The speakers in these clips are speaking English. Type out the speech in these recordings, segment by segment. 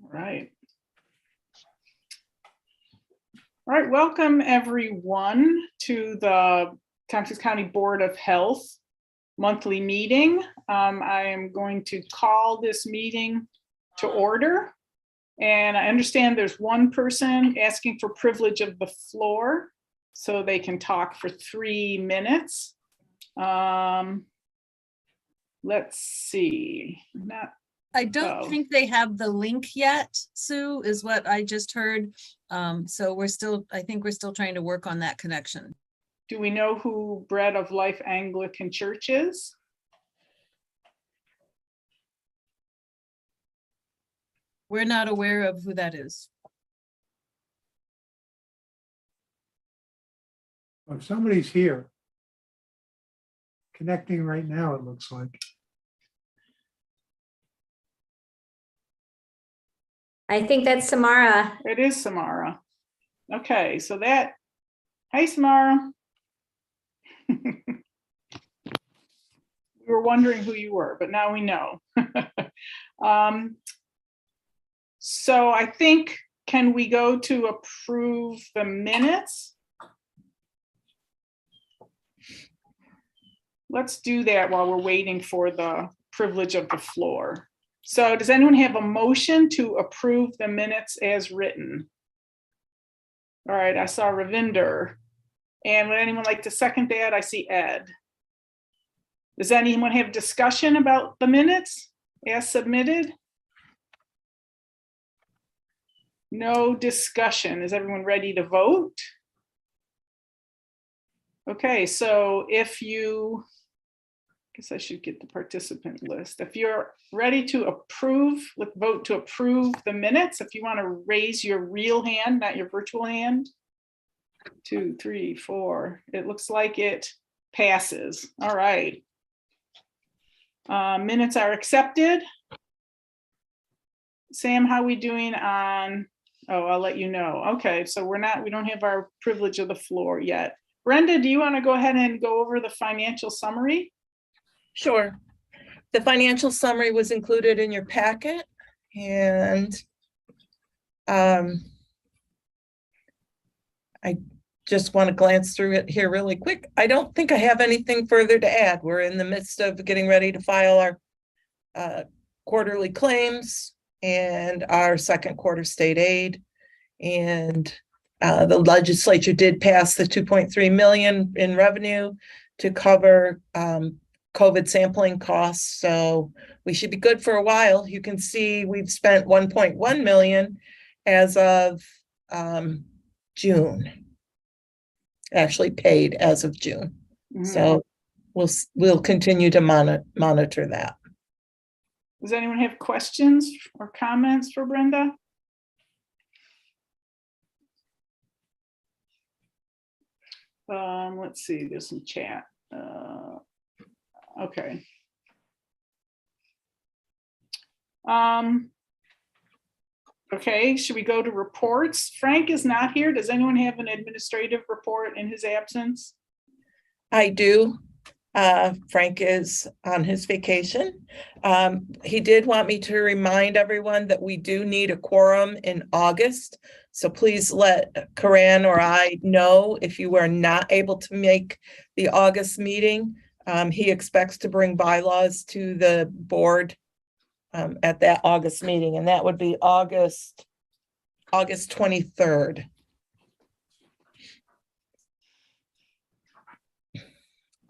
Right. All right, welcome everyone to the Tompkins County Board of Health monthly meeting. I am going to call this meeting to order. And I understand there's one person asking for privilege of the floor so they can talk for 3 minutes. Let's see. I don't think they have the link yet, Sue, is what I just heard. So I think we're still trying to work on that connection. Do we know who Bread of Life Anglican Church is? We're not aware of who that is. Oh, somebody's here. Connecting right now, it looks like. I think that's Samara. It is Samara. Okay, so hey Samara. We were wondering who you were, but now we know. So I think, can we go to approve the minutes? Let's do that while we're waiting for the privilege of the floor. So does anyone have a motion to approve the minutes as written? All right, I saw Ravinder. And would anyone like to second that? I see Ed. Does anyone have discussion about the minutes as submitted? No discussion. Is everyone ready to vote? Okay, so I guess I should get the participant list. If you're ready to approve, let's vote to approve the minutes. If you want to raise your real hand, not your virtual hand. 2, 3, 4. It looks like it passes. All right. Minutes are accepted. Sam, how are we doing on? Oh, I'll let you know. Okay, so we don't have our privilege of the floor yet. Brenda, do you want to go ahead and go over the financial summary? Sure. The financial summary was included in your packet, and I just want to glance through it here really quick. I don't think I have anything further to add. We're in the midst of getting ready to file our quarterly claims and our second quarter state aid. And the legislature did pass the 2.3 million in revenue to cover COVID sampling costs. So we should be good for a while. You can see we've spent 1.1 million as of June, actually paid as of June. Mm-hmm. So we'll continue to monitor that. Does anyone have questions or comments for Brenda? Let's see, there's some chat. Okay. Okay, should we go to reports? Frank is not here. Does anyone have an administrative report in his absence? I do. Frank is on his vacation. He did want me to remind everyone that we do need a quorum in August. So please let Karan or I know if you are not able to make the August meeting. He expects to bring bylaws to the board at that August meeting, and that would be August 23rd.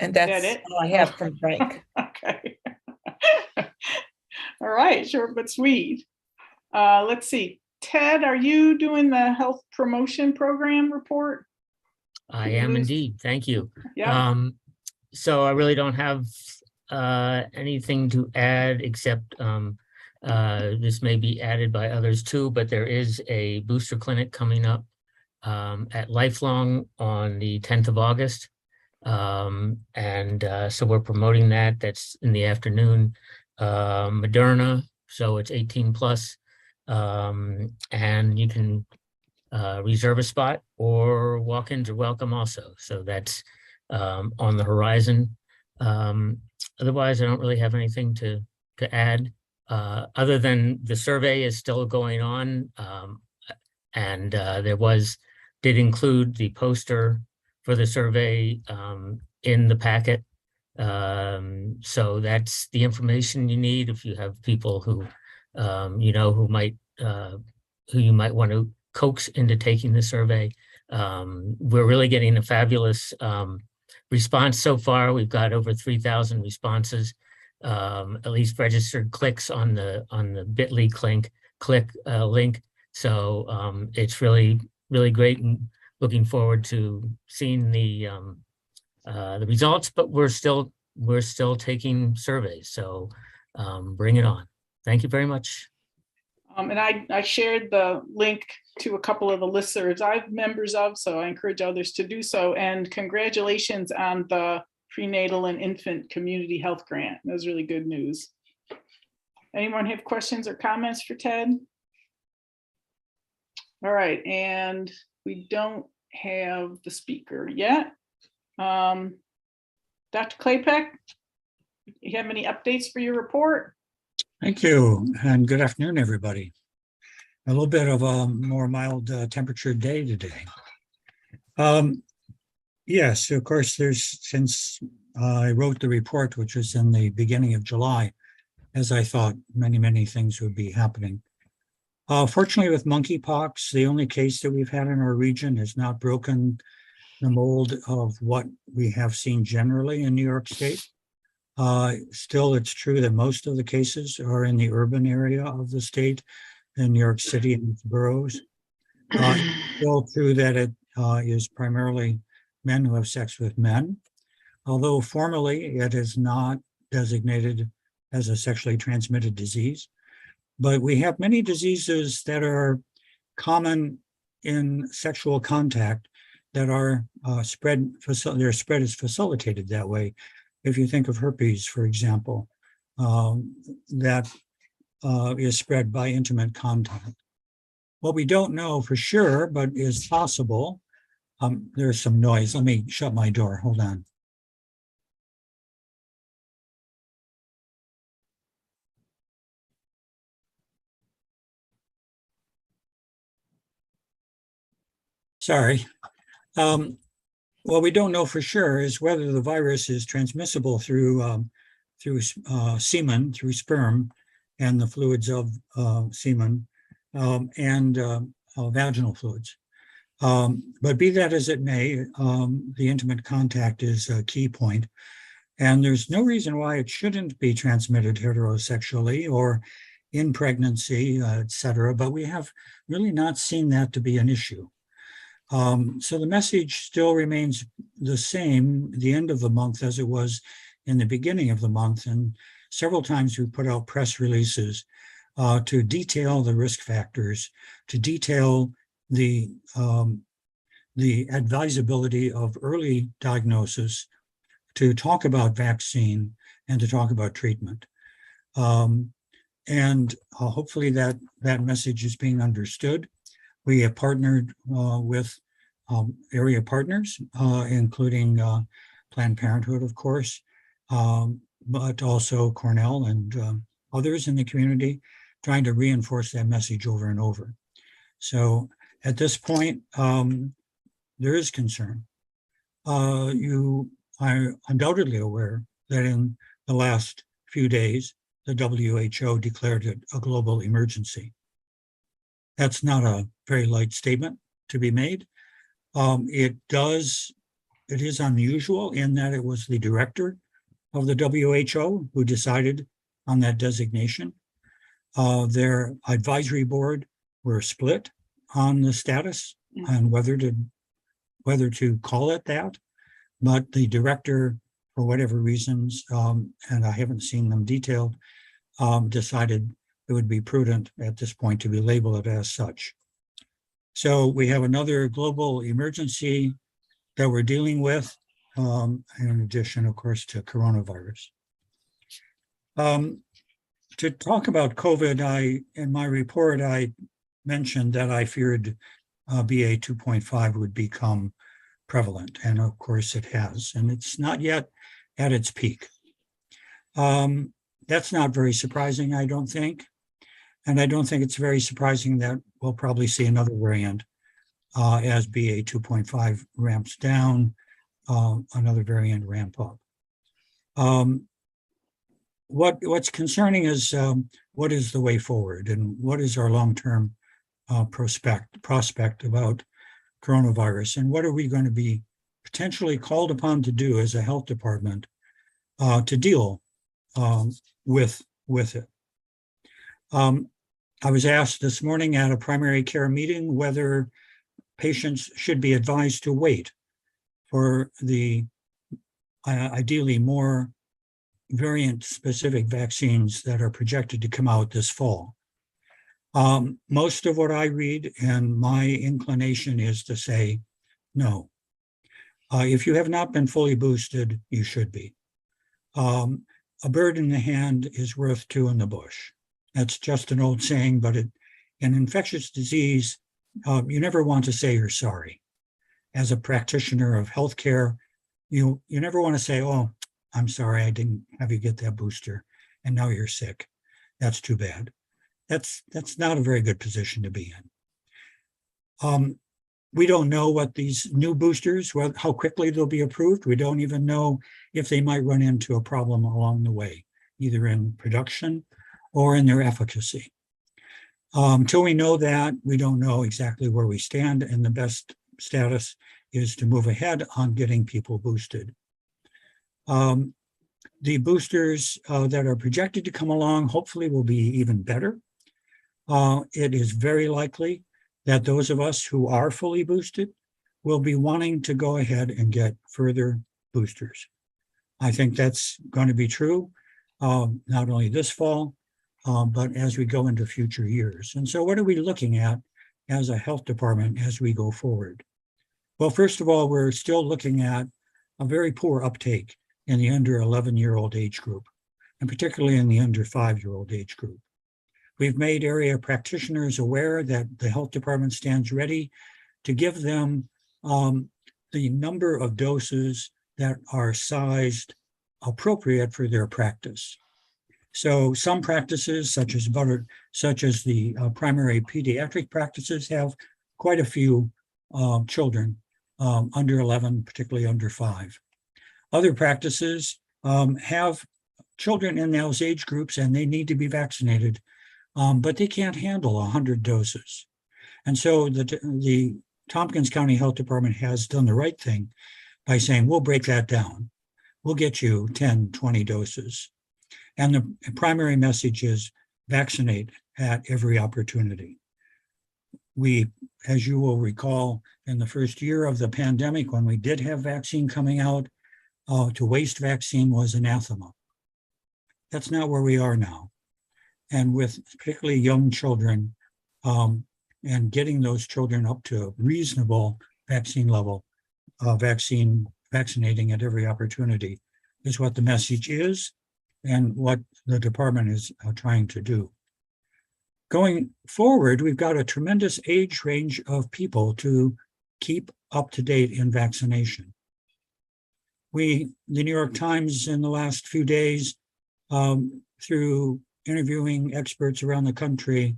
And that's all I have from Frank. Okay. All right, short but sweet. Let's see. Ted, are you doing the health promotion program report? I am indeed. Thank you. Yeah. So I really don't have anything to add except this may be added by others too, but there is a booster clinic coming up at Lifelong on the 10th of August. So we're promoting that. That's in the afternoon. Moderna, so it's 18 plus, and you can reserve a spot or walk-ins are welcome also. So that's on the horizon. Otherwise, I don't really have anything to add, other than the survey is still going on. And did include the poster for the survey in the packet. So that's the information you need if you have people who, who you might want to coax into taking the survey. We're really getting a fabulous response so far. We've got over 3,000 responses, at least registered clicks on the bit.ly link. So it's really great, and looking forward to seeing the results. But we're still taking surveys, so bring it on. Thank you very much. And I shared the link to a couple of the listservs I'm members of, so I encourage others to do so. And congratulations on the prenatal and infant community health grant. That was really good news. Anyone have questions or comments for Ted? All right, and we don't have the speaker yet. Dr. Klaypeck, you have any updates for your report? Thank you, and good afternoon, everybody. A little bit of a more mild temperature day today. Yes, of course, since I wrote the report, which was in the beginning of July, as I thought many things would be happening. Fortunately, with monkeypox, the only case that we've had in our region has not broken the mold of what we have seen generally in New York State. Still, it's true that most of the cases are in the urban area of the state, in New York City and its boroughs. Still true that it is primarily men who have sex with men, although formally it is not designated as a sexually transmitted disease. But we have many diseases that are common in sexual contact that are their spread is facilitated that way. If you think of herpes, for example, that is spread by intimate contact. What we don't know for sure, but is possible, there's some noise. Let me shut my door, hold on. Sorry. What we don't know for sure is whether the virus is transmissible through semen, through sperm, and the fluids of semen, and vaginal fluids. But be that as it may, the intimate contact is a key point. And there's no reason why it shouldn't be transmitted heterosexually or in pregnancy, et cetera, but we have really not seen that to be an issue. So the message still remains the same the end of the month as it was in the beginning of the month. And several times we put out press releases to detail the risk factors, to detail the advisability of early diagnosis, to talk about vaccine and to talk about treatment. And hopefully that message is being understood. We have partnered with area partners, including Planned Parenthood, of course, but also Cornell and others in the community, trying to reinforce that message over and over. So at this point, there is concern. You are undoubtedly aware that in the last few days, the WHO declared it a global emergency. That's not a very light statement to be made. It is unusual in that it was the director of the WHO who decided on that designation. Their advisory board were split on the status and whether to call it that, but the director, for whatever reasons, and I haven't seen them detailed, decided it would be prudent at this point to be labeled as such. So we have another global emergency that we're dealing with, in addition, of course, to coronavirus. To talk about COVID, in my report, I mentioned that I feared BA 2.5 would become prevalent, and of course it has, and it's not yet at its peak. That's not very surprising, I don't think. And I don't think it's very surprising that we'll probably see another variant as BA 2.5 ramps down, another variant ramp up. What's concerning is what is the way forward and what is our long-term prospect about coronavirus, and what are we going to be potentially called upon to do as a health department to deal with it. I was asked this morning at a primary care meeting whether patients should be advised to wait for the ideally more variant-specific vaccines that are projected to come out this fall. Most of what I read and my inclination is to say no. If you have not been fully boosted, you should be. A bird in the hand is worth two in the bush. That's just an old saying, but in infectious disease, you never want to say you're sorry. As a practitioner of healthcare, you never want to say, oh, I'm sorry, I didn't have you get that booster, and now you're sick. That's too bad. That's not a very good position to be in. We don't know what these new boosters, how quickly they'll be approved. We don't even know if they might run into a problem along the way, either in production or in their efficacy. Until we know that, we don't know exactly where we stand, and the best status is to move ahead on getting people boosted. The boosters that are projected to come along hopefully will be even better. It is very likely that those of us who are fully boosted will be wanting to go ahead and get further boosters. I think that's going to be true, not only this fall, but as we go into future years. And so what are we looking at as a health department as we go forward? Well, first of all, we're still looking at a very poor uptake in the under 11-year-old age group, and particularly in the under 5-year-old age group. We've made area practitioners aware that the health department stands ready to give them the number of doses that are sized appropriate for their practice. So some practices, such as the primary pediatric practices, have quite a few children under 11, particularly under 5. Other practices have children in those age groups and they need to be vaccinated, but they can't handle 100 doses. And so the Tompkins County Health Department has done the right thing by saying, we'll break that down. We'll get you 10, 20 doses. And the primary message is vaccinate at every opportunity. We, as you will recall, in the first year of the pandemic, when we did have vaccine coming out, to waste vaccine was anathema. That's not where we are now. And with particularly young children, and getting those children up to a reasonable vaccine level, vaccinating at every opportunity is what the message is and what the department is trying to do. Going forward, we've got a tremendous age range of people to keep up to date in vaccination. The New York Times in the last few days, through interviewing experts around the country,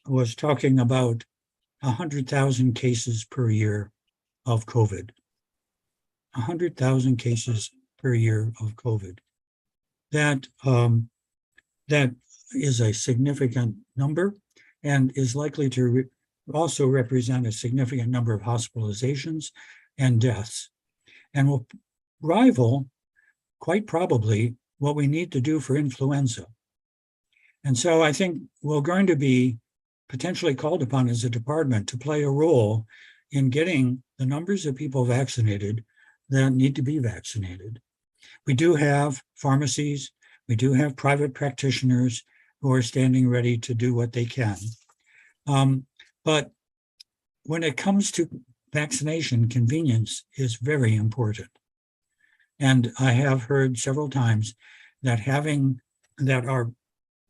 was talking about 100,000 cases per year of COVID. 100,000 cases per year of COVID. That is a significant number and is likely to also represent a significant number of hospitalizations and deaths, and will rival, quite probably, what we need to do for influenza. And so I think we're going to be potentially called upon as a department to play a role in getting the numbers of people vaccinated that need to be vaccinated. We do have pharmacies, we do have private practitioners who are standing ready to do what they can. But when it comes to vaccination, convenience is very important. And I have heard several times that our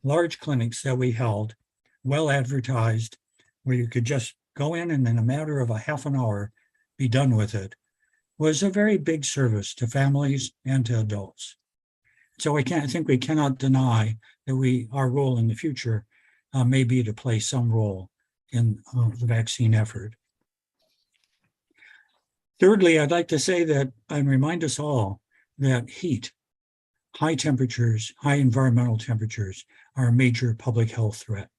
large clinics that we held, well advertised, where you could just go in and in a matter of a half an hour be done with it, was a very big service to families and to adults. So I think we cannot deny that our role in the future may be to play some role in the vaccine effort. Thirdly, I'd like to say that and remind us all that heat, high temperatures, high environmental temperatures are a major public health threat.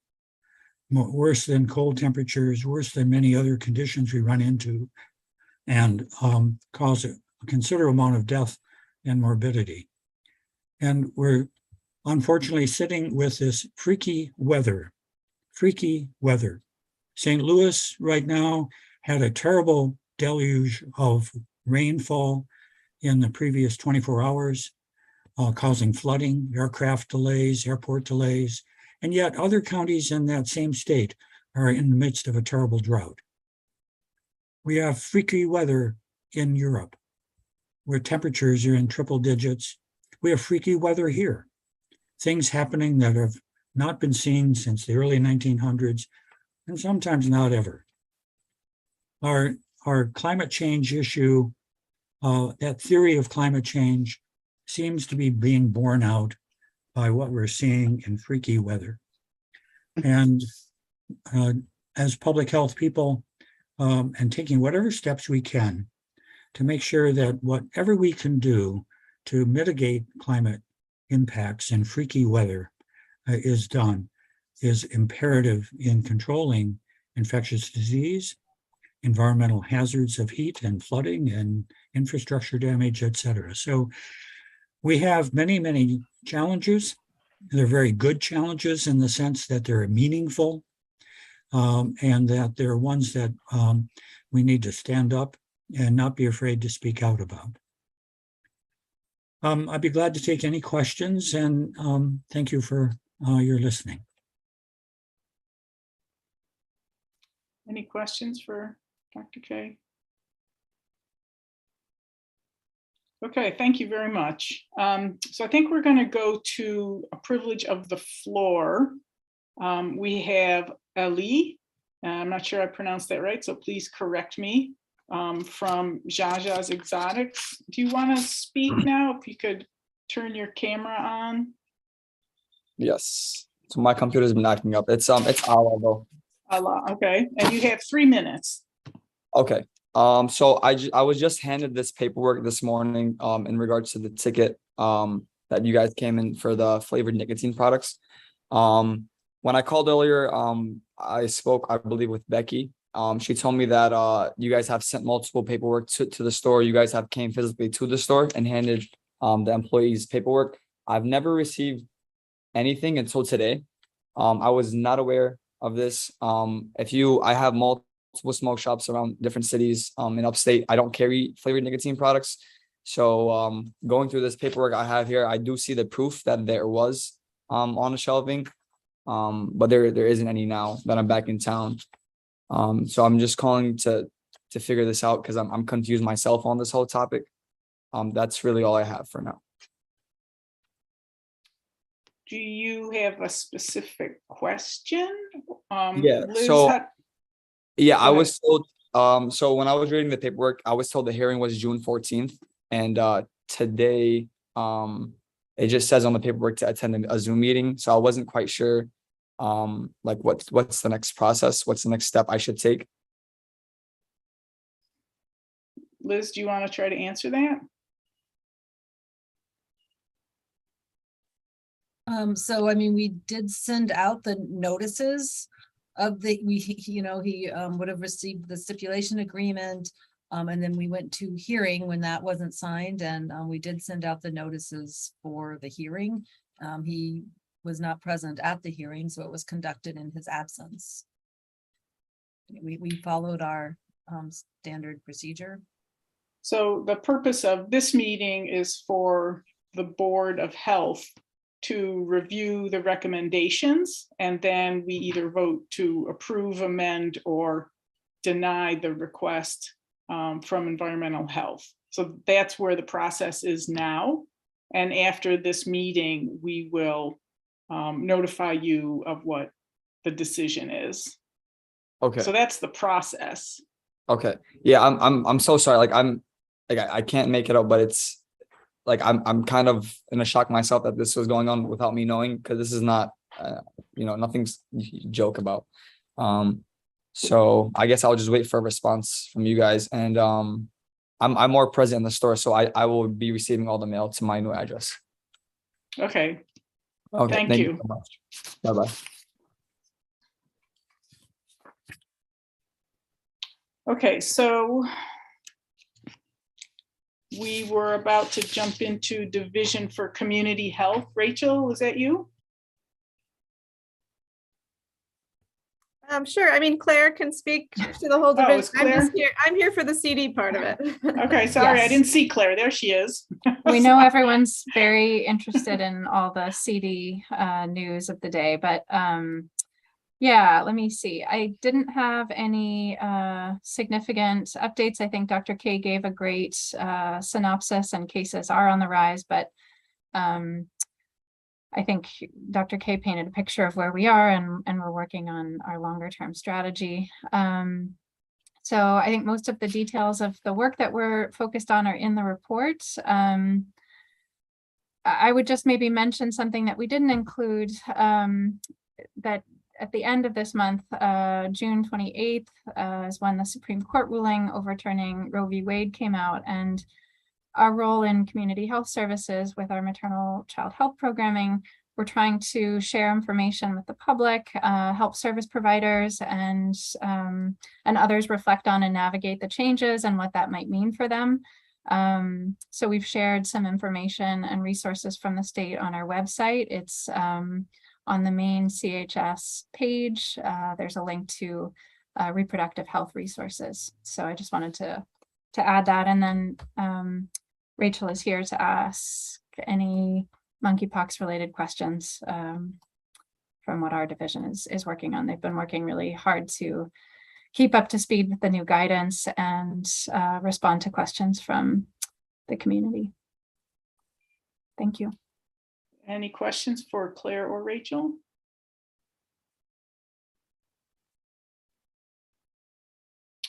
Worse than cold temperatures, worse than many other conditions we run into, and cause a considerable amount of death and morbidity. And we're unfortunately sitting with this freaky weather. St. Louis right now had a terrible deluge of rainfall in the previous 24 hours, causing flooding, aircraft delays, airport delays, and yet other counties in that same state are in the midst of a terrible drought. We have freaky weather in Europe, where temperatures are in triple digits. We have freaky weather here. Things happening that have not been seen since the early 1900s, and sometimes not ever. Our climate change issue, that theory of climate change seems to be being borne out by what we're seeing in freaky weather. And as public health people, and taking whatever steps we can to make sure that whatever we can do to mitigate climate impacts and freaky weather is done, is imperative in controlling infectious disease, environmental hazards of heat and flooding and infrastructure damage, et cetera. So we have many, many challenges. They're very good challenges in the sense that they're meaningful, and that they're ones that we need to stand up and not be afraid to speak out about. I'd be glad to take any questions, and thank you for your listening. Any questions for Dr. K? Okay, thank you very much. So I think we're going to go to a privilege of the floor. We have Ali, I'm not sure I pronounced that right, so please correct me, from Jaja's Exotics. Do you want to speak now? If you could turn your camera on. Yes. So my computer's been acting up. It's Allah though. Allah, okay. And you have 3 minutes. Okay. So I was just handed this paperwork this morning in regards to the ticket that you guys came in for the flavored nicotine products. When I called earlier, I spoke, I believe, with Becky. She told me that you guys have sent multiple paperwork to the store. You guys have came physically to the store and handed the employees paperwork. I've never received anything until today. I was not aware of this. I have multiple smoke shops around different cities in upstate. I don't carry flavored nicotine products. So going through this paperwork I have here, I do see the proof that there was on the shelving. But there isn't any now that I'm back in town. So I'm just calling to figure this out because I'm confused myself on this whole topic. That's really all I have for now. Do you have a specific question? Yeah, Liz, so yeah, I ahead. was told, so when I was reading the paperwork, I was told the hearing was June 14th. And today, it just says on the paperwork to attend a Zoom meeting. So I wasn't quite sure, like what's the next process? What's the next step I should take? Liz, do you want to try to answer that? So, I mean, we did send out the notices of he would have received the stipulation agreement. And then we went to hearing when that wasn't signed, and we did send out the notices for the hearing. He was not present at the hearing, so it was conducted in his absence. We followed our standard procedure. So the purpose of this meeting is for the Board of Health to review the recommendations, and then we either vote to approve, amend, or deny the request from environmental health. So that's where the process is now. And after this meeting, we will notify you of what the decision is. Okay. So that's the process. Okay. Yeah, I'm so sorry. I can't make it up, but like I'm kind of in a shock myself that this was going on without me knowing, because this is not nothing's you joke about. So I guess I'll just wait for a response from you guys, and I'm more present in the store, so I will be receiving all the mail to my new address. Okay, Okay, Thank thank you. you so much. Bye-bye. okay, so we were about to jump into Division for Community Health. Rachel, was that you? Sure. I mean, Claire can speak to the whole Oh, division. it's Claire? I'm here for the CD part of it. Okay, sorry, I Yes. didn't see Claire. There she is. We know everyone's very interested in all the CD news of the day, but yeah, let me see. I didn't have any significant updates. I think Dr. K gave a great synopsis, and cases are on the rise, but I think Dr. K painted a picture of where we are, and we're working on our longer term strategy. So I think most of the details of the work that we're focused on are in the report. I would just maybe mention something that we didn't include, that at the end of this month, June 28th, is when the Supreme Court ruling overturning Roe v. Wade came out, and our role in community health services with our maternal child health programming, we're trying to share information with the public, help service providers and others reflect on and navigate the changes and what that might mean for them. So we've shared some information and resources from the state on our website. It's on the main CHS page. There's a link to reproductive health resources. So I just wanted to add that. And then Rachel is here to ask any monkeypox related questions from what our division is working on. They've been working really hard to keep up to speed with the new guidance and respond to questions from the community. Thank you. Any questions for Claire or Rachel?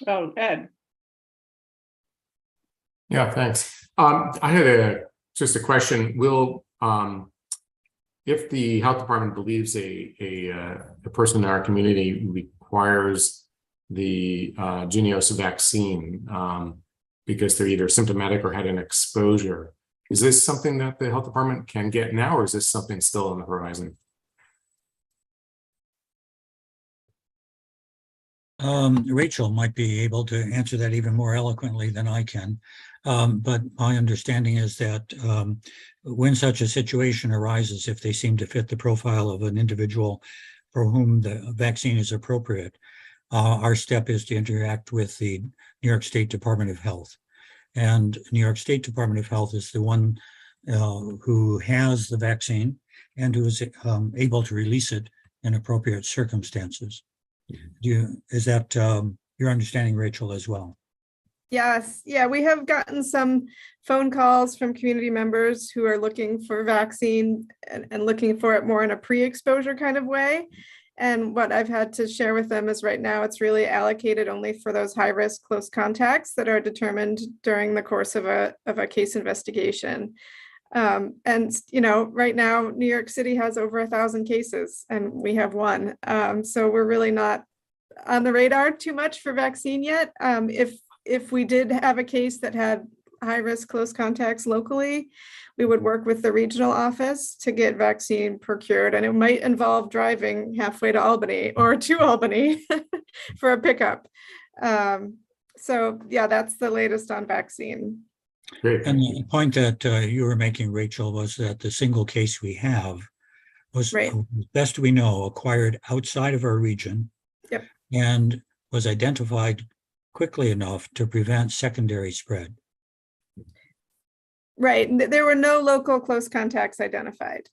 Oh, Ed. Yeah, thanks. I had just a question. Will if the health department believes a person in our community requires the Jynneos vaccine because they're either symptomatic or had an exposure, is this something that the health department can get now, or is this something still on the horizon? Rachel might be able to answer that even more eloquently than I can. But my understanding is that when such a situation arises, if they seem to fit the profile of an individual for whom the vaccine is appropriate, our step is to interact with the New York State Department of Health. And New York State Department of Health is the one who has the vaccine and who is able to release it in appropriate circumstances. Is that your understanding, Rachel, as well? Yes. Yeah, we have gotten some phone calls from community members who are looking for vaccine and looking for it more in a pre-exposure kind of way. And what I've had to share with them is right now it's really allocated only for those high-risk close contacts that are determined during the course of a case investigation. And, right now, New York City has over 1,000 cases and we have one. So we're really not on the radar too much for vaccine yet. If we did have a case that had high-risk close contacts locally, we would work with the regional office to get vaccine procured, and it might involve driving halfway to Albany or to Albany for a pickup. So yeah, that's the latest on vaccine. Great. And the point that you were making, Rachel, was that the single case we have was, Right. best we know, acquired outside of our region. Yep. And was identified quickly enough to prevent secondary spread. Right. There were no local close contacts identified.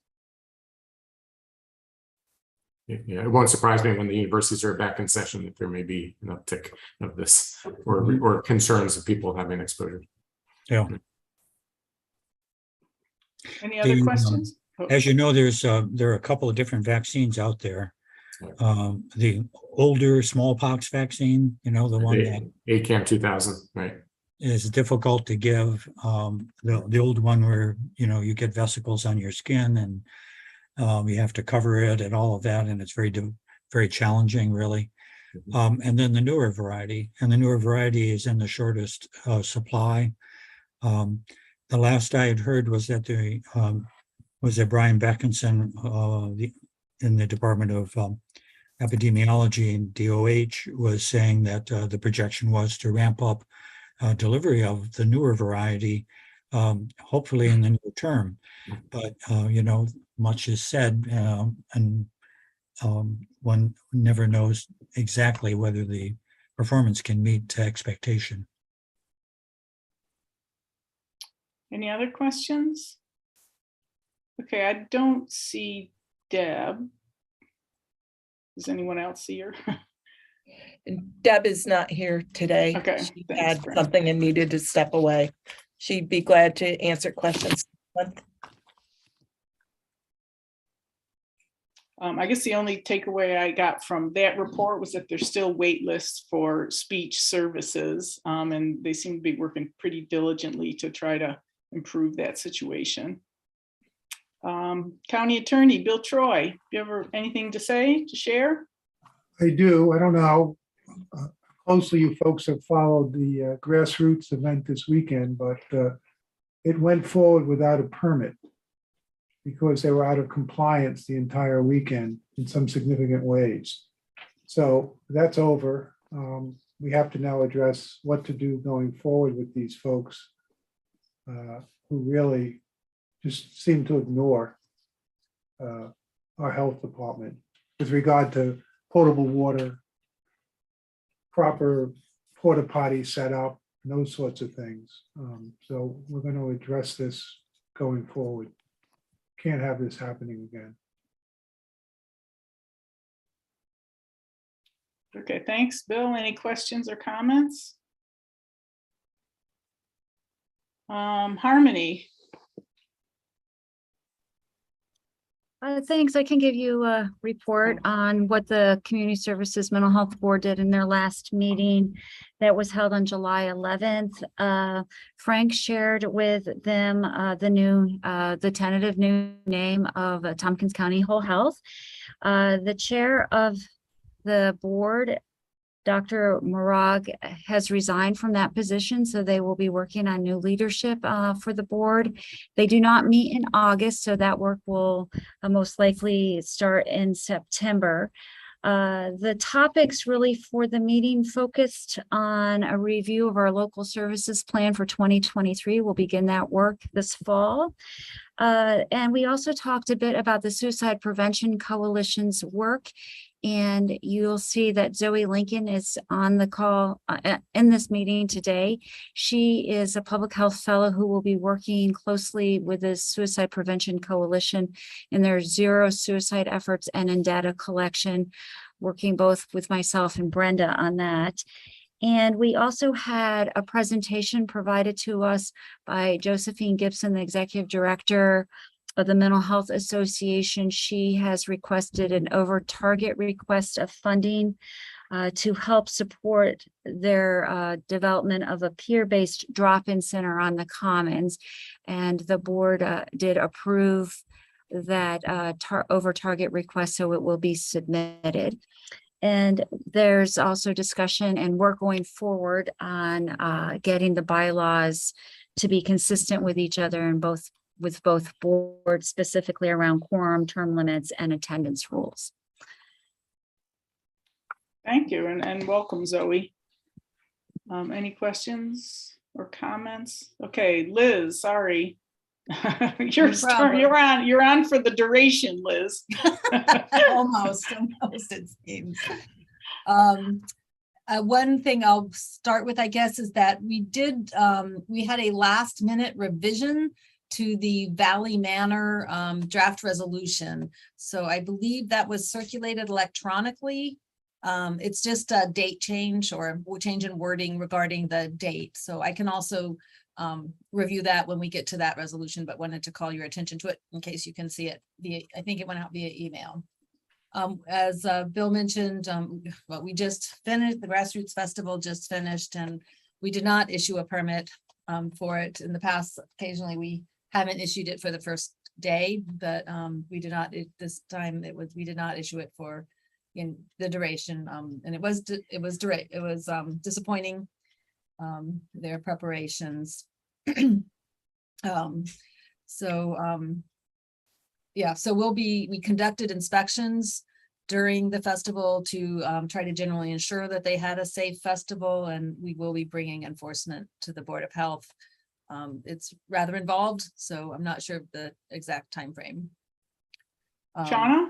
Yeah, it won't surprise me when the universities are back in session that there may be an uptick of this or concerns of people having exposure. Yeah. Any other The, questions? As you know, there are a couple of different vaccines out there. The older smallpox vaccine, the one that ACAM 2000, right? is difficult to give. The old one where, you know, you get vesicles on your skin and you have to cover it and all of that, and it's very challenging, really. And then the newer variety, and the newer variety is in the shortest supply. The last I had heard was that Brian Beckinson, in the Department of Epidemiology and DOH, was saying that the projection was to ramp up delivery of the newer variety, hopefully in the near term. But you know, much is said, and one never knows exactly whether the performance can meet expectation. Any other questions? Okay, I don't see Deb. Does anyone else see her? And Deb is not here today. Okay, She thanks, had Fran. something and needed to step away. She'd be glad to answer questions. I guess the only takeaway I got from that report was that there's still wait lists for speech services, and they seem to be working pretty diligently to try to improve that situation. County Attorney Bill Troy, you ever anything to say, to share? I do. I don't know how closely you folks have followed the grassroots event this weekend, but it went forward without a permit because they were out of compliance the entire weekend in some significant ways. So that's over. We have to now address what to do going forward with these folks who really just seem to ignore our health department with regard to potable water, proper porta potty set up, and those sorts of things. So we're going to address this going forward. Can't have this happening again. Okay, thanks, Bill. Any questions or comments? Harmony. Thanks. I can give you a report on what the Community Services Mental Health Board did in their last meeting that was held on July 11th. Frank shared with them the tentative new name of Tompkins County Whole Health. The chair of the board, Dr. Morag, has resigned from that position, so they will be working on new leadership for the board. They do not meet in August, so that work will most likely start in September. The topics really for the meeting focused on a review of our local services plan for 2023. We'll begin that work this fall. And we also talked a bit about the Suicide Prevention Coalition's work. And you'll see that Zoe Lincoln is on the call in this meeting today. She is a public health fellow who will be working closely with the Suicide Prevention Coalition in their zero suicide efforts and in data collection, working both with myself and Brenda on that. And we also had a presentation provided to us by Josephine Gibson, the executive director of the Mental Health Association. She has requested an over target request of funding to help support their development of a peer-based drop-in center on the Commons. And the board did approve that over target request, so it will be submitted. And there's also discussion and work going forward on getting the bylaws to be consistent with each other and with both boards, specifically around quorum, term limits, and attendance rules. Thank you, and welcome, Zoe. Any questions or comments? Okay, Liz, sorry. You're on for the duration, Liz. Almost it seems. One thing I'll start with, I guess, is that we had a last minute revision to the Valley Manor draft resolution. So I believe that was circulated electronically. It's just a date change or change in wording regarding the date. So I can also review that when we get to that resolution, but wanted to call your attention to it in case you can see it I think it went out via email. As Bill mentioned, we just finished, the Grassroots Festival just finished, and we did not issue a permit for it in the past. Occasionally, we haven't issued it for the first day, but we did not, this time we did not issue it for in the duration, and it was disappointing, their preparations. Yeah, so we conducted inspections during the festival to try to generally ensure that they had a safe festival, and we will be bringing enforcement to the Board of Health. It's rather involved, so I'm not sure of the exact time frame. Shauna?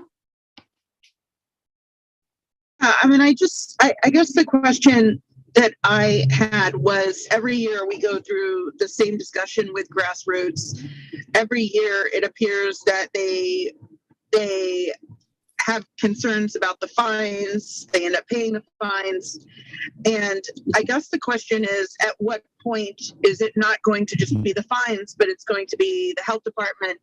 I mean, I guess the question that I had was, every year we go through the same discussion with grassroots. Every year it appears that they have concerns about the fines. They end up paying the fines. And I guess the question is, at what point is it not going to just be the fines, but it's going to be the health department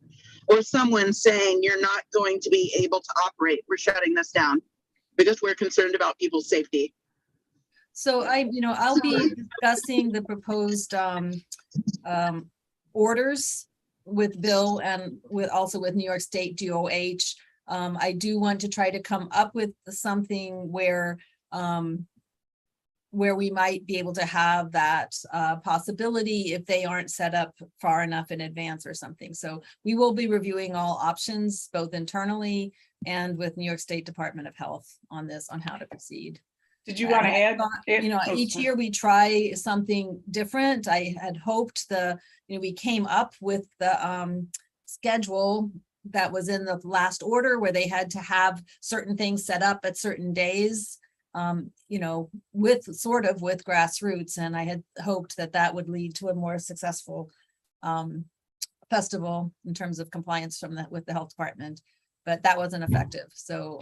or someone saying, you're not going to be able to operate. We're shutting this down because we're concerned about people's safety. So I'll be discussing the proposed orders with Bill and also with New York State DOH. I do want to try to come up with something where we might be able to have that possibility if they aren't set up far enough in advance or something. So we will be reviewing all options, both internally and with New York State Department of Health on this, on how to proceed. Did you want to add? Each year we try something different. I had hoped we came up with the schedule that was in the last order where they had to have certain things set up at certain days, with grassroots. And I had hoped that would lead to a more successful festival in terms of compliance with the health department, but that wasn't effective. So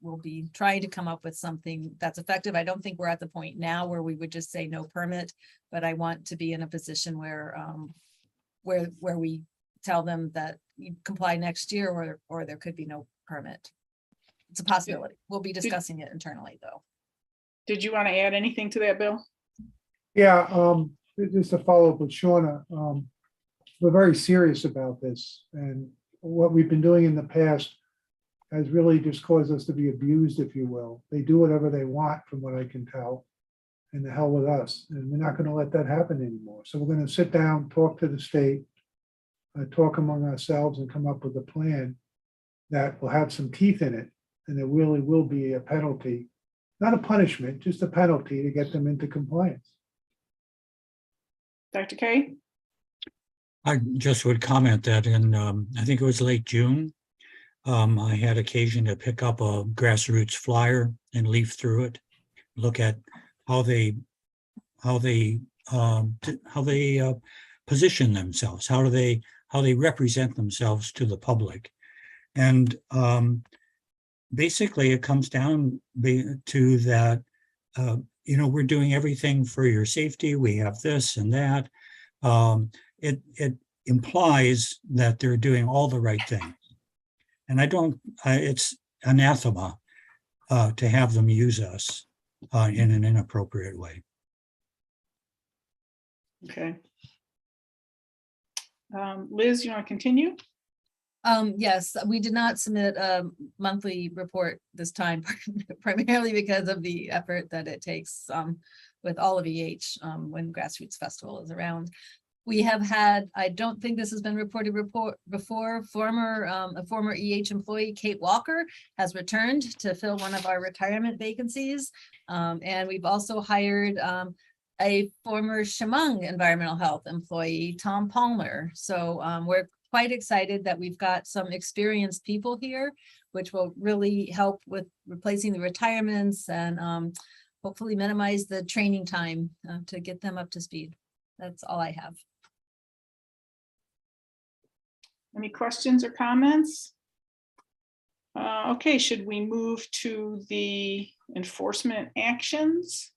we'll be trying to come up with something that's effective. I don't think we're at the point now where we would just say no permit, but I want to be in a position where we tell them that you comply next year, or there could be no permit. It's a possibility. We'll be discussing it internally, though. Did you want to add anything to that, Bill? Yeah, just to follow up with Shauna, we're very serious about this, and what we've been doing in the past has really just caused us to be abused, if you will. They do whatever they want, from what I can tell, and the hell with us. And we're not going to let that happen anymore. So we're going to sit down, talk to the state, talk among ourselves, and come up with a plan that will have some teeth in it. And there really will be a penalty, not a punishment, just a penalty to get them into compliance. Dr. K? I just would comment that in, I think it was late June, I had occasion to pick up a grassroots flyer and leaf through it, look at how they position themselves, how they represent themselves to the public. And basically it comes down to that, we're doing everything for your safety. We have this and that. It implies that they're doing all the right things. And it's anathema to have them use us in an inappropriate way. Okay. Liz, you want to continue? Yes, we did not submit a monthly report this time, primarily because of the effort that it takes with all of EH when Grassroots Festival is around. We have had, I don't think this has been reported before, a former EH employee, Kate Walker, has returned to fill one of our retirement vacancies. And we've also hired a former Chemung environmental health employee, Tom Palmer. So we're quite excited that we've got some experienced people here, which will really help with replacing the retirements and hopefully minimize the training time to get them up to speed. That's all I have. Any questions or comments? Okay, should we move to the enforcement actions?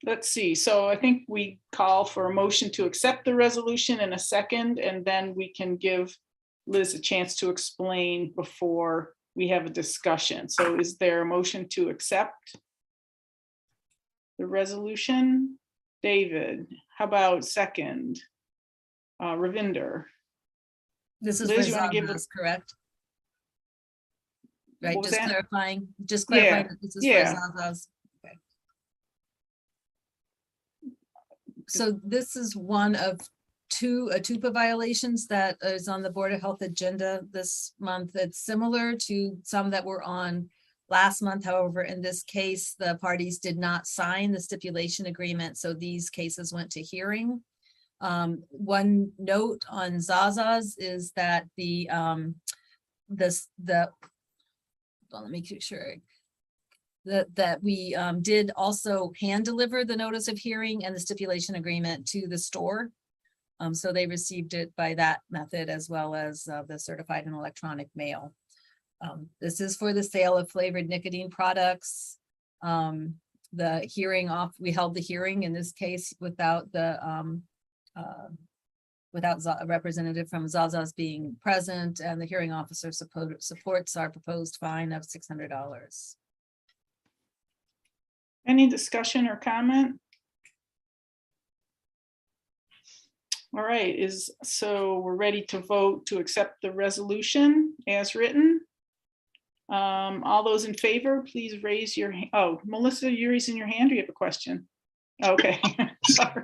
Let's see. So I think we call for a motion to accept the resolution in a second, and then we can give Liz a chance to explain before we have a discussion. So is there a motion to accept? the resolution? David, how about second? Ravinder? This is for Liz, you want to give it? Zaza's, correct? Right, What was just that? clarifying, Yeah, that this is yeah. for Zaza's. Okay. So this is one of two ATUPA violations that is on the Board of Health agenda this month. It's similar to some that were on last month. However, in this case, the parties did not sign the stipulation agreement, so these cases went to hearing. One note on Zaza's is that let me make sure that we did also hand deliver the notice of hearing and the stipulation agreement to the store. So they received it by that method as well as the certified and electronic mail. This is for the sale of flavored nicotine products. The hearing we held the hearing in this case without the a representative from Zaza's being present, and the hearing officer supports our proposed fine of $600. Any discussion or comment? All right, so we're ready to vote to accept the resolution as written. All those in favor, please raise your hand. Oh, Melissa, you're raising your hand, or you have a question? Okay, sorry.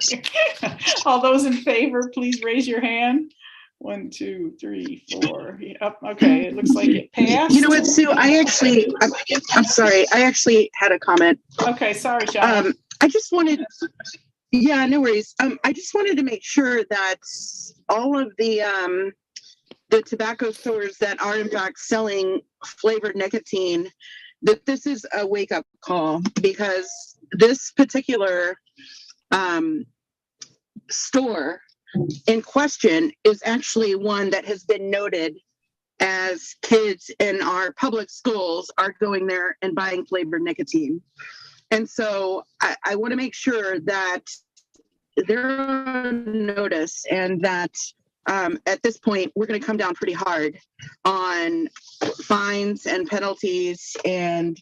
All those in favor, please raise your hand. 1, 2, 3, 4. Yep, okay, it looks like it passed. You know what, Sue, I'm sorry, I actually had a comment. Okay, sorry, John. I just wanted, yeah, no worries. I just wanted to make sure that all of the tobacco stores that are in fact selling flavored nicotine, that this is a wake-up call, because this particular store in question is actually one that has been noted as kids in our public schools are going there and buying flavored nicotine. And so I want to make sure that they're on notice, and that at this point, we're going to come down pretty hard on fines and penalties. And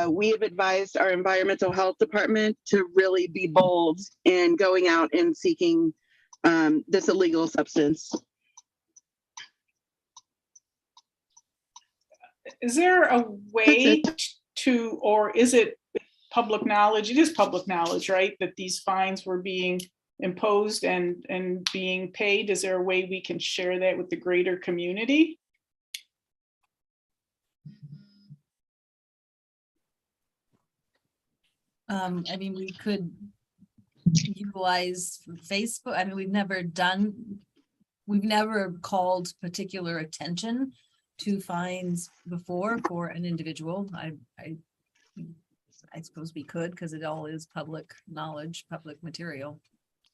we have advised our environmental health department to really be bold in going out and seeking this illegal substance. Is there a way to, or is it public knowledge? It is public knowledge, right? That these fines were being imposed and being paid. Is there a way we can share that with the greater community? I mean, we could utilize Facebook. I mean, we've never called particular attention to fines before for an individual. I suppose we could, because it all is public knowledge, public material.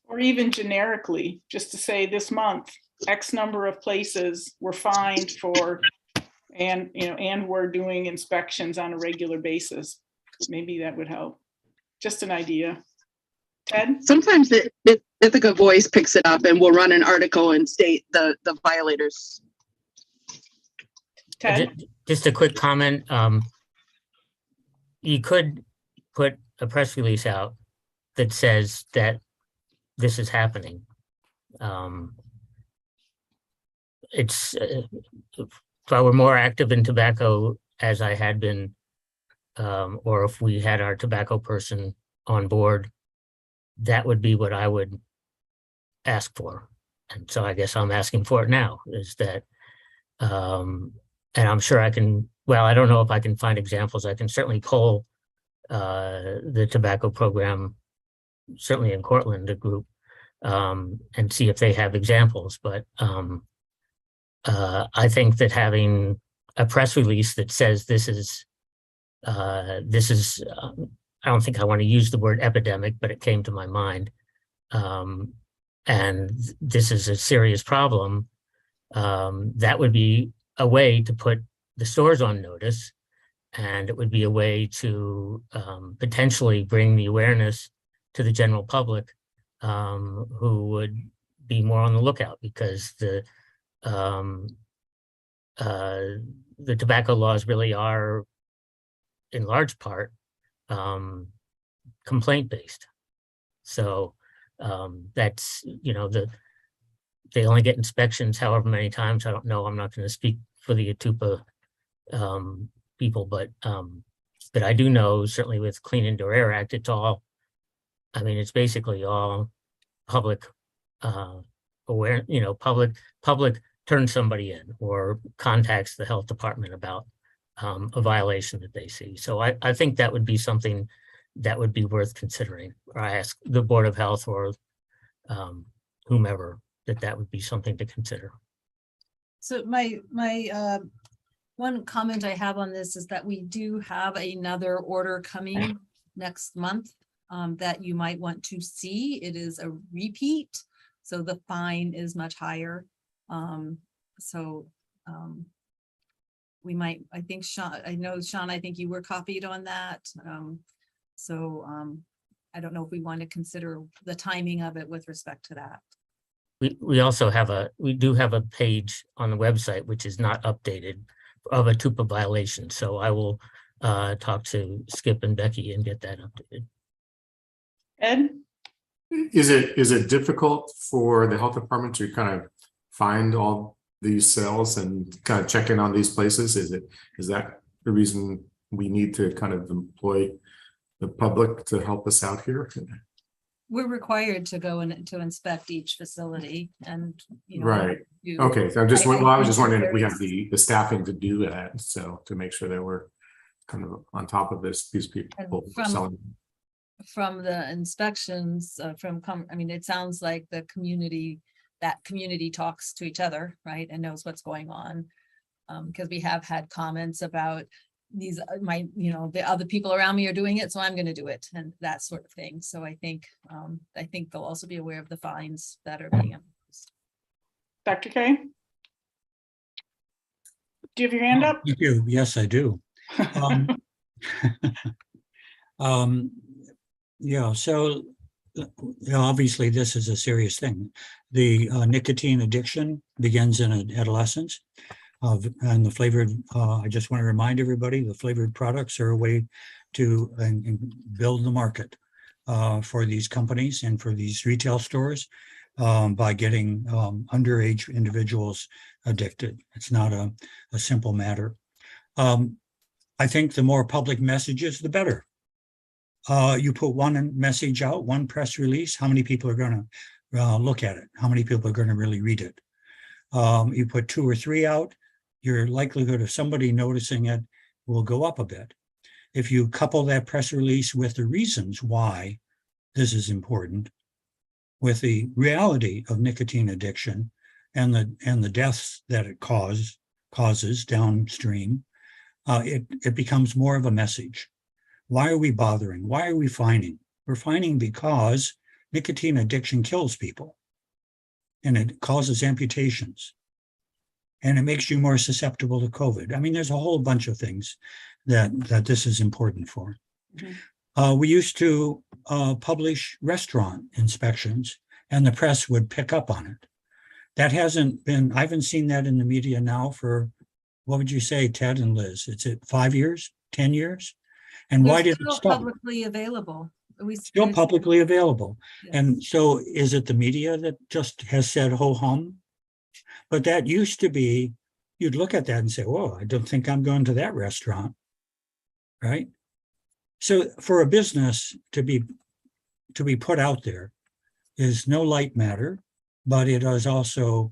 Or even generically, just to say this month, X number of places were fined for, and we're doing inspections on a regular basis. Maybe that would help. Just an idea. Ted? Sometimes Ithaca Voice picks it up and will run an article and state the violators. Ted? Just a quick comment. You could put a press release out that says that this is happening. If I were more active in tobacco as I had been, or if we had our tobacco person on board, that would be what I would ask for. And so I guess I'm asking for it now, is that, and I'm sure I can, well, I don't know if I can find examples. I can certainly poll the tobacco program, certainly in Cortland, a group, and see if they have examples. But I think that having a press release that says this is, I don't think I want to use the word epidemic, but it came to my mind. And this is a serious problem. That would be a way to put the stores on notice, and it would be a way to potentially bring the awareness to the general public, who would be more on the lookout, because the tobacco laws really are, in large part, complaint-based. So that's, they only get inspections however many times. I don't know. I'm not going to speak for the Atupa people, but I do know certainly with Clean Indoor Air Act, it's all, I mean, it's basically all public aware, public turns somebody in or contacts the health department about a violation that they see. So I think that would be something that would be worth considering. Or I ask the Board of Health or whomever that would be something to consider. So my one comment I have on this is that we do have another order coming next month that you might want to see. It is a repeat, so the fine is much higher. We might, I think Sean, I think you were copied on that. I don't know if we want to consider the timing of it with respect to that. We also have we do have a page on the website, which is not updated, of a Atupa violation. So I will talk to Skip and Becky and get that updated. Ed? Is it difficult for the health department to kind of find all these cells and kind of check in on these places? Is that the reason we need to kind of employ the public to help us out here? We're required to go in to inspect each facility and, Right. Okay. So I was just wondering if we have the staffing to do that. So to make sure that we're kind of on top of these people selling. From the inspections, it sounds like that community talks to each other, right, and knows what's going on. Because we have had comments about these, the other people around me are doing it, so I'm going to do it, and that sort of thing. So I think they'll also be aware of the fines that are being imposed. Dr. K? Do you have your hand up? Thank you. Yes, I do. Yeah, so obviously this is a serious thing. The nicotine addiction begins in adolescence. And the flavored, I just want to remind everybody, the flavored products are a way to build the market for these companies and for these retail stores by getting underage individuals addicted. It's not a simple matter. I think the more public messages, the better. You put one message out, one press release, how many people are going to look at it? How many people are going to really read it? You put 2 or 3 out, your likelihood of somebody noticing it will go up a bit. If you couple that press release with the reasons why this is important, with the reality of nicotine addiction and the deaths that it causes downstream, it becomes more of a message. Why are we bothering? Why are we fining? We're fining because nicotine addiction kills people and it causes amputations and it makes you more susceptible to COVID. I mean, there's a whole bunch of things that this is important for. Mm-hmm. We used to publish restaurant inspections and the press would pick up on it. That hasn't been, I haven't seen that in the media now for, what would you say, Ted and Liz? It's 5 years, 10 years? And why did it stop? Publicly available. Still publicly available. Yes. And so is it the media that just has said ho hum? But that used to be, you'd look at that and say, whoa, I don't think I'm going to that restaurant, right? So for a business to be put out there is no light matter, but it is also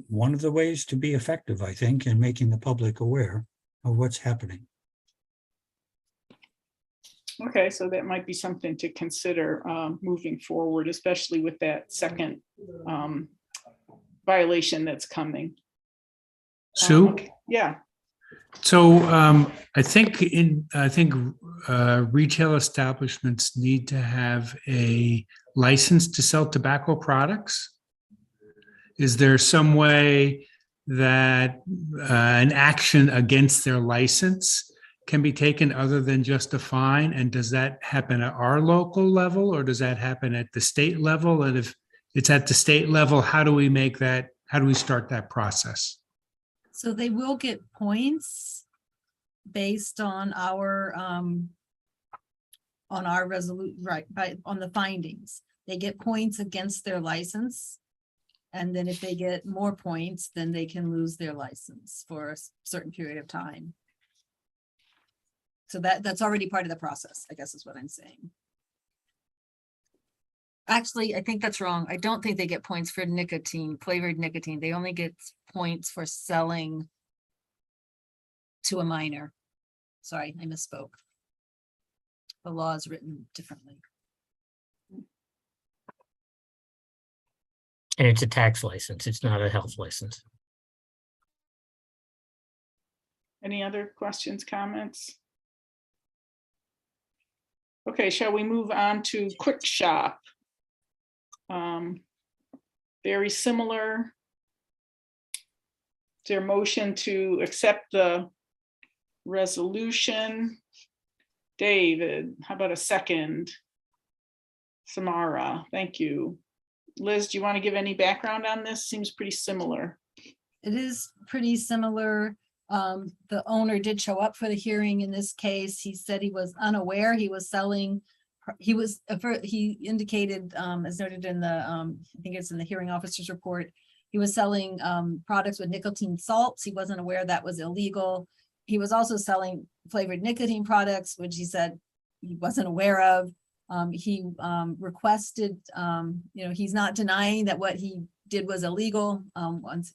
one of the ways to be effective, I think, in making the public aware of what's happening. Okay, so that might be something to consider moving forward, especially with that second violation that's coming. Sue? Okay. Yeah. So I think retail establishments need to have a license to sell tobacco products. Is there some way that an action against their license can be taken other than just a fine? And does that happen at our local level or does that happen at the state level? And if it's at the state level, how do we make that, how do we start that process? So they will get points based on our on our on the findings. They get points against their license. And then if they get more points, then they can lose their license for a certain period of time. So that's already part of the process, I guess is what I'm saying. Actually, I think that's wrong. I don't think they get points for nicotine, flavored nicotine. They only get points for selling to a minor. Sorry, I misspoke. The law is written differently. And it's a tax license. It's not a health license. Any other questions, comments? Okay, shall we move on to Quick Shop? Very similar. Is there a motion to accept the resolution? David, how about a second? Samara, thank you. Liz, do you want to give any background on this? Seems pretty similar. It is pretty similar. The owner did show up for the hearing in this case. He said he was unaware he was selling. He indicated, as noted in the, I think it's in the hearing officer's report, he was selling products with nicotine salts. He wasn't aware that was illegal. He was also selling flavored nicotine products, which he said he wasn't aware of. He requested, he's not denying that what he did was illegal once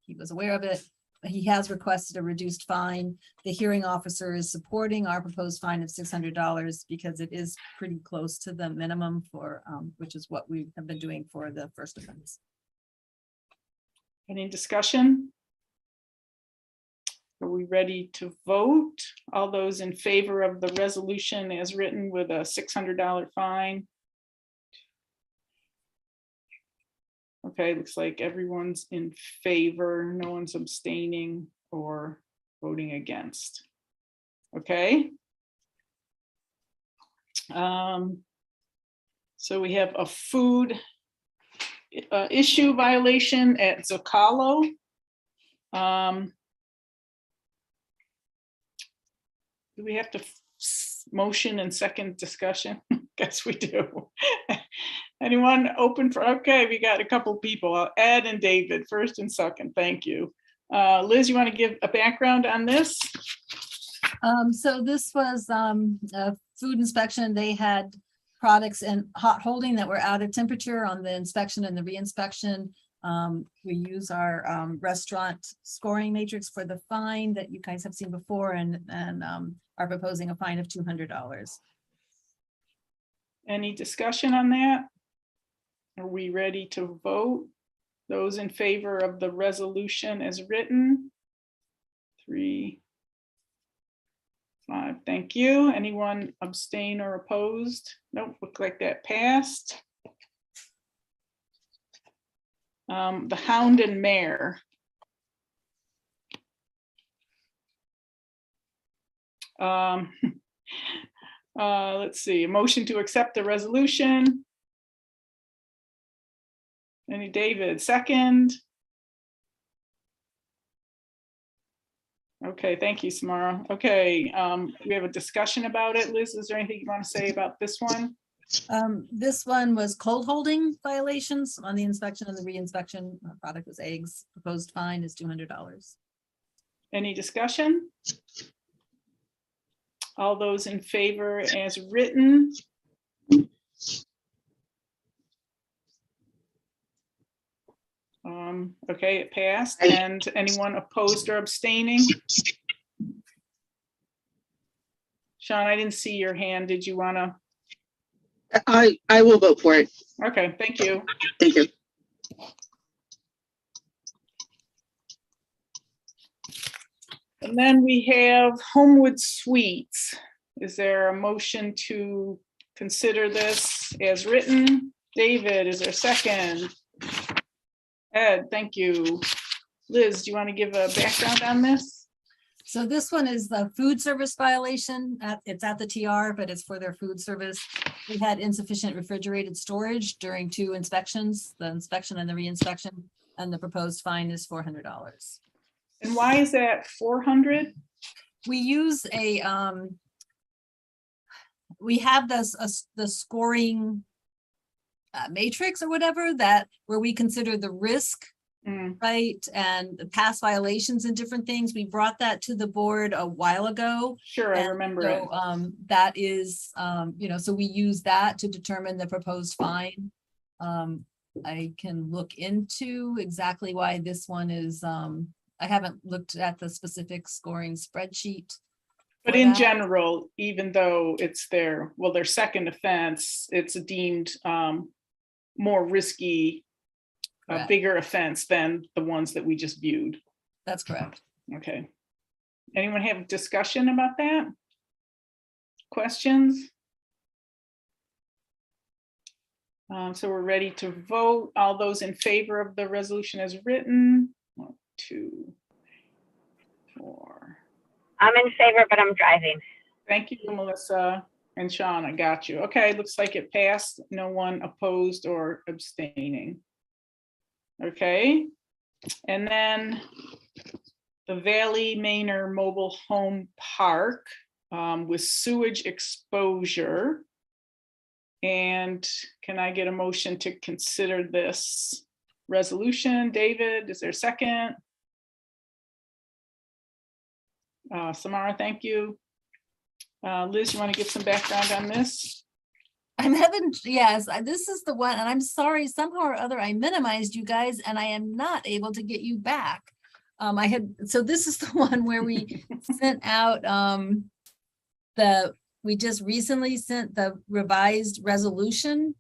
he was aware of it. He has requested a reduced fine. The hearing officer is supporting our proposed fine of $600 because it is pretty close to the minimum for, which is what we have been doing for the first offense. Any discussion? Are we ready to vote? All those in favor of the resolution as written with a $600 fine? Okay, looks like everyone's in favor. No one's abstaining or voting against. Okay. So we have a food issue violation at Zocalo. Do we have to motion and second discussion? Guess we do. Anyone open for, okay, we got a couple people, Ed and David, first and second, thank you. Liz, you want to give a background on this? So this was a food inspection. They had products in hot holding that were out of temperature on the inspection and the re-inspection. We use our restaurant scoring matrix for the fine that you guys have seen before and are proposing a fine of $200. Any discussion on that? Are we ready to vote? Those in favor of the resolution as written? 3, 5, thank you. Anyone abstain or opposed? Nope, look like that passed. The Hound and Mare. Let's see, a motion to accept the resolution. Any David, second? Okay, thank you, Samara. Okay, we have a discussion about it. Liz, is there anything you want to say about this one? This one was cold holding violations on the inspection and the re-inspection. Product was eggs. Proposed fine is $200. Any discussion? All those in favor as written? Okay, it passed. And anyone opposed or abstaining? Sean, I didn't see your hand. Did you want to? I will vote for it. Okay, thank you. Thank you. And then we have Homewood Suites. Is there a motion to consider this as written? David, is there a second? Ed, thank you. Liz, do you want to give a background on this? So this one is the food service violation. It's at the TR, but it's for their food service. We had insufficient refrigerated storage during 2 inspections, the inspection and the re-inspection, and the proposed fine is $400. And why is that 400? We use a we have this, the scoring matrix or whatever, that where we consider the risk, right? And the past violations and different things. We brought that to the board a while ago. Sure, I And remember so, it. that is, so we use that to determine the proposed fine. I can look into exactly why this one is, I haven't looked at the specific scoring spreadsheet. But for in that. general, even though it's their second offense, it's deemed more risky, a Correct. bigger offense than the ones that we just viewed. That's correct. Okay. Anyone have discussion about that? Questions? So we're ready to vote. All those in favor of the resolution as written? 1, 2, 4. I'm in favor, but I'm driving. Thank you, Melissa and Sean. I got you. Okay, looks like it passed. No one opposed or abstaining. Okay, and then the Valley Manor Mobile Home Park with sewage exposure. And can I get a motion to consider this resolution? David, is there a second? Samara, thank you. Liz, you want to give some background on this? I'm having, yes, this is the one, and I'm sorry, somehow or other, I minimized you guys and I am not able to get you back. So this is the one where we sent out we just recently sent the revised resolution.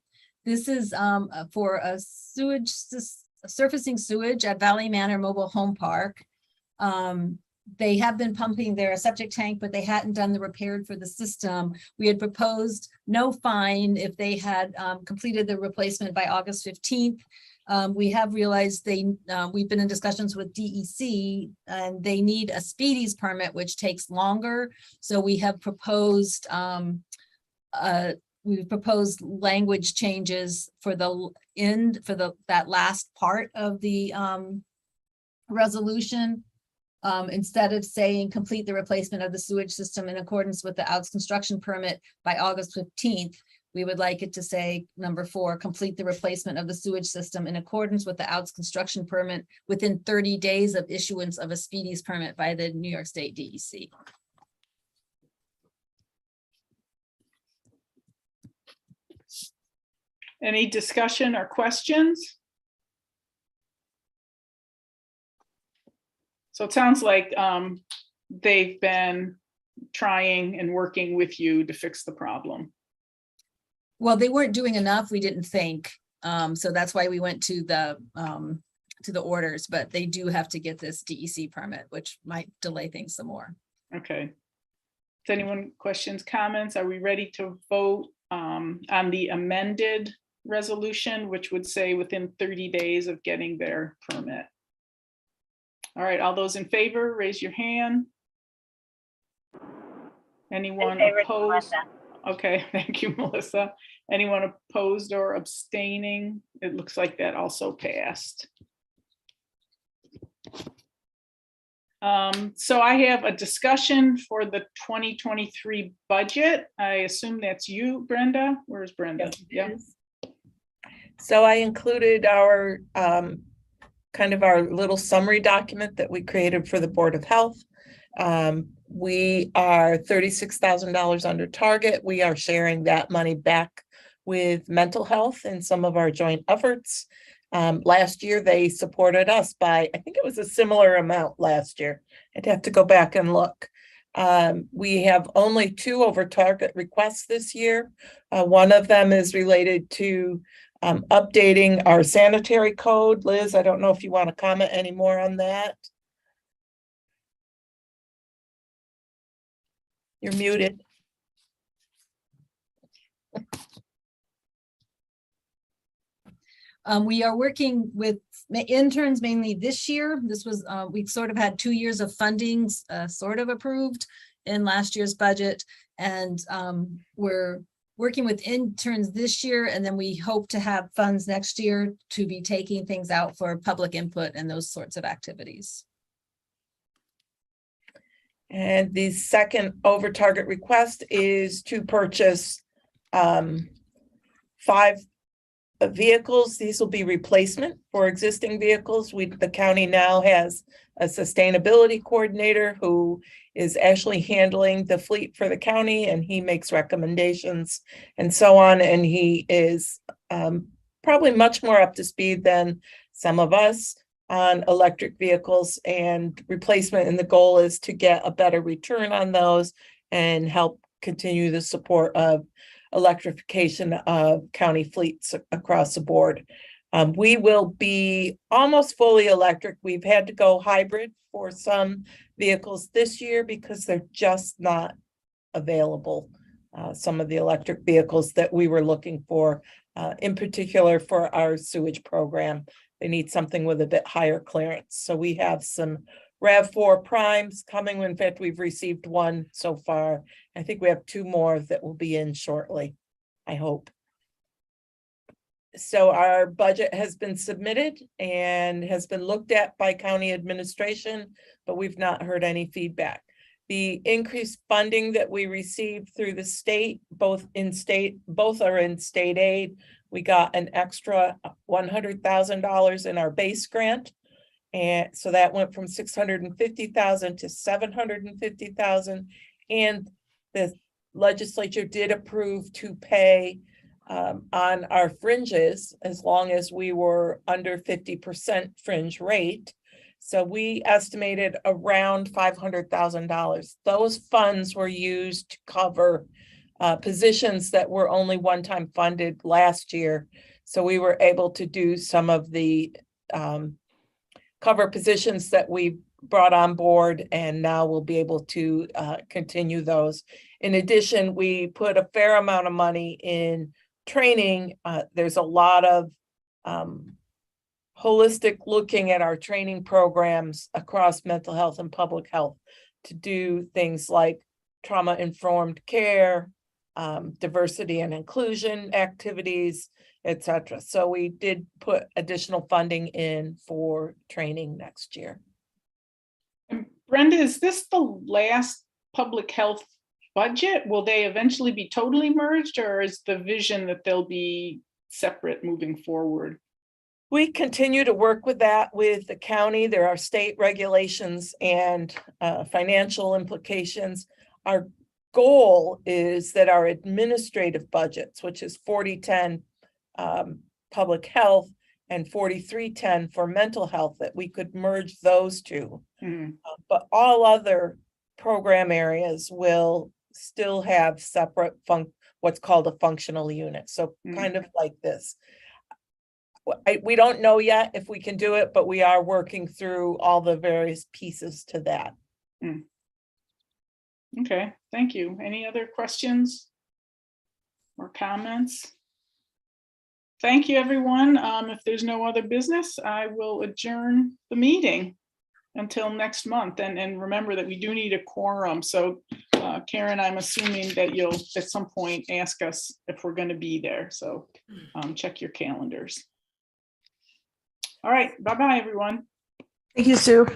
This is for a surfacing sewage at Valley Manor Mobile Home Park. They have been pumping their septic tank, but they hadn't done the repair for the system. We had proposed no fine if they had completed the replacement by August 15th. We have realized we've been in discussions with DEC and they need a speedies permit, which takes longer. So we have proposed language changes for that last part of the resolution. Instead of saying complete the replacement of the sewage system in accordance with the OUTS construction permit by August 15th, we would like it to say number 4, complete the replacement of the sewage system in accordance with the OUTS construction permit within 30 days of issuance of a speedies permit by the New York State DEC. Any discussion or questions? So it sounds like they've been trying and working with you to fix the problem. Well, they weren't doing enough, we didn't think. So that's why we went to the orders, but they do have to get this DEC permit, which might delay things some more. Okay. Does anyone questions, comments? Are we ready to vote on the amended resolution, which would say within 30 days of getting their permit? All right, all those in favor, raise your hand. Anyone opposed? Okay, thank you, Melissa. Anyone opposed or abstaining? It looks like that also passed. So I have a discussion for the 2023 budget. I assume that's you, Brenda. Where's Brenda? Yeah. So I included our kind of our little summary document that we created for the Board of Health. We are $36,000 under target. We are sharing that money back with mental health in some of our joint efforts. Last year, they supported us by, I think it was a similar amount last year. I'd have to go back and look. We have only 2 over target requests this year. One of them is related to updating our sanitary code. Liz, I don't know if you want to comment any more on that. You're muted. We are working with interns mainly this year. This was, we sort of had 2 years of funding sort of approved in last year's budget. And we're working with interns this year, and then we hope to have funds next year to be taking things out for public input and those sorts of activities. And the second over target request is to purchase 5 vehicles. These will be replacement for existing vehicles. The county now has a sustainability coordinator who is actually handling the fleet for the county, and he makes recommendations and so on. And he is probably much more up to speed than some of us on electric vehicles and replacement. And the goal is to get a better return on those and help continue the support of electrification of county fleets across the board. We will be almost fully electric. We've had to go hybrid for some vehicles this year because they're just not available. Some of the electric vehicles that we were looking for, in particular for our sewage program, they need something with a bit higher clearance. So we have some RAV4 primes coming. In fact, we've received one so far. I think we have 2 more that will be in shortly, I hope. So our budget has been submitted and has been looked at by county administration, but we've not heard any feedback. The increased funding that we received through the state, both are in state aid. We got an extra $100,000 in our base grant. And so that went from 650,000 to 750,000. And the legislature did approve to pay on our fringes as long as we were under 50% fringe rate. So we estimated around $500,000. Those funds were used to cover positions that were only one-time funded last year. So we were able to do some of the cover positions that we brought on board, and now we'll be able to continue those. In addition, we put a fair amount of money in training. There's a lot of holistic looking at our training programs across mental health and public health to do things like trauma-informed care, diversity and inclusion activities, etc. So we did put additional funding in for training next year. And Brenda, is this the last public health budget? Will they eventually be totally merged, or is the vision that they'll be separate moving forward? We continue to work with that with the county. There are state regulations and financial implications. Our goal is that our administrative budgets, which is 4010 public health and 4310 for mental health, that we could merge those two. But all other program areas will still have separate what's called a functional unit. So kind of like this. We don't know yet if we can do it, but we are working through all the various pieces to that. Okay, thank you. Any other questions or comments? Thank you, everyone. If there's no other business, I will adjourn the meeting until next month. And remember that we do need a quorum. So Karen, I'm assuming that you'll at some point ask us if we're going to be there. So check your calendars. All right, bye-bye, everyone. Thank you, Sue.